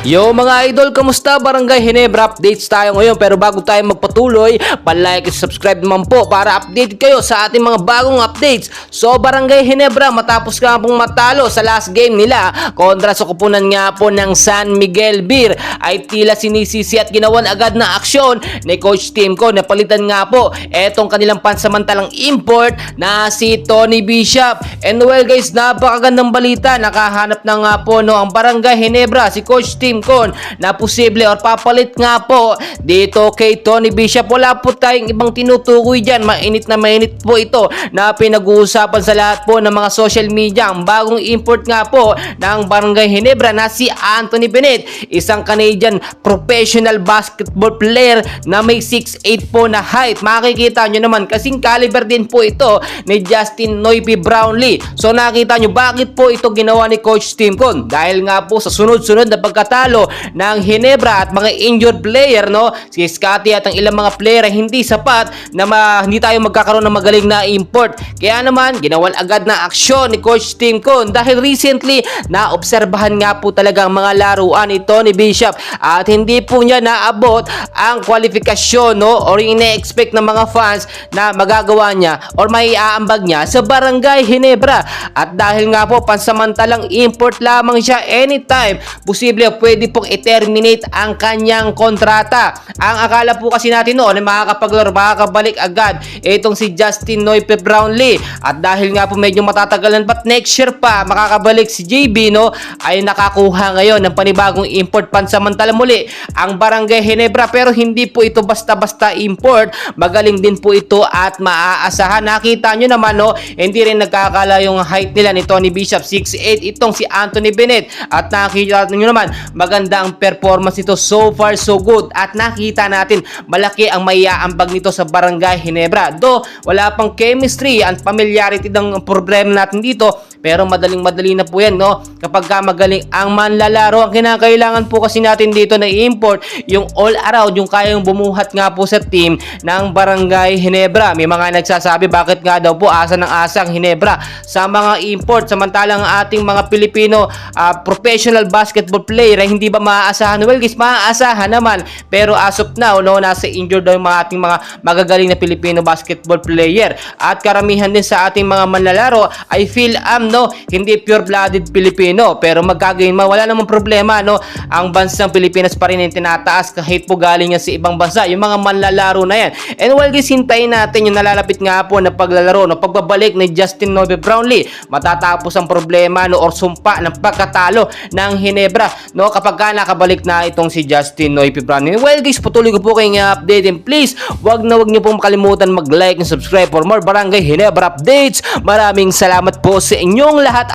Yo mga idol, kamusta? Barangay Ginebra updates tayo ngayon, pero bago tayo magpatuloy, palike at subscribe naman po para update kayo sa ating mga bagong updates. So Barangay Ginebra, matapos nga pong matalo sa last game nila kontra sa kupunan nga po ng San Miguel Beer, ay tila sinisisi at ginawan agad na aksyon ni Coach Timco. Napalitan nga po etong kanilang pansamantalang import na si Tony Bishop. And well guys, napakagandang balita, nakahanap na nga po ang Barangay Ginebra si Coach Timco na posible or papalit nga po dito kay Tony Bishop. Wala po tayong ibang tinutukoy dyan, mainit na mainit po ito na pinag-uusapan sa lahat po ng mga social media. Ang bagong import nga po ng Barangay Ginebra na si Anthony Bennett, isang Canadian professional basketball player na may 6'8 po na height. Makikita nyo naman kasing caliber din po ito ni Justin Noipy Brownlee. So nakita nyo bakit po ito ginawa ni Coach Timco, dahil nga po sa sunod-sunod na pagkatalo ng Ginebra at mga injured player, si Scotty at ang ilang mga player ay hindi sapat na hindi tayo magkakaroon ng magaling na import. Kaya naman ginawan agad na aksyon ni Coach Timco dahil recently naobserbahan nga po talaga ang mga laruan ni Tony Bishop at hindi po niya naabot ang kwalifikasyon or yung ina-expect ng mga fans na magagawa niya or may aambag niya sa Barangay Ginebra. At dahil nga po pansamantalang import lamang siya, anytime posible pwede pong i-terminate ang kanyang kontrata. Ang akala po kasi natin noon ay makakapaglaro, makakabalik agad itong si Justin Noipy Brownlee. At dahil nga po medyo matatagalan pa, next year pa makakabalik si JB, ay nakakuha ngayon ng panibagong import pansamantala muli ang Barangay Ginebra. Pero hindi po ito basta-basta import, magaling din po ito at maaasahan. Nakita nyo naman, hindi rin nagkakala yung height nila ni Tony Bishop, 6'8 itong si Anthony Bennett. At nakita nyo naman maganda ang performance nito, so far so good. At nakita natin malaki ang maiaambag nito sa Barangay Ginebra. Do wala pang chemistry and familiarity ng problema natin dito, pero madaling-madali na po yan, kapag magaling ang manlalaro. Ang kinakailangan po kasi natin dito na i-import yung all-around, yung kayang bumuhat nga po sa team ng Barangay Ginebra. May mga nagsasabi bakit nga daw po asa ng asa ang Ginebra sa mga import, samantalang ating mga Pilipino professional basketball player ay hindi ba maaasahan? Well guys, maaasahan naman, pero as of now, nasa injured daw yung mga ating mga magagaling na Pilipino basketball player. At karamihan din sa ating mga manlalaro ay hindi pure-blooded Pilipino, pero magkagayon wala namang problema, ang bansang Pilipinas pa rin yung tinataas kahit po galing yan sa ibang bansa, yung mga manlalaro na yan. And well guys, hintayin natin yung nalalapit nga po na paglalaro, pagbabalik ni Justin Noipy Brownlee. Matatapos ang problema or sumpa ng pagkatalo ng Ginebra, kapag nakabalik na itong si Justin Noipy Brownlee. Well guys, patuloy ko po kayong update, and please wag niyo pong makalimutan mag-like and subscribe for more Barangay Ginebra updates. Maraming salamat po sa inyong lahat.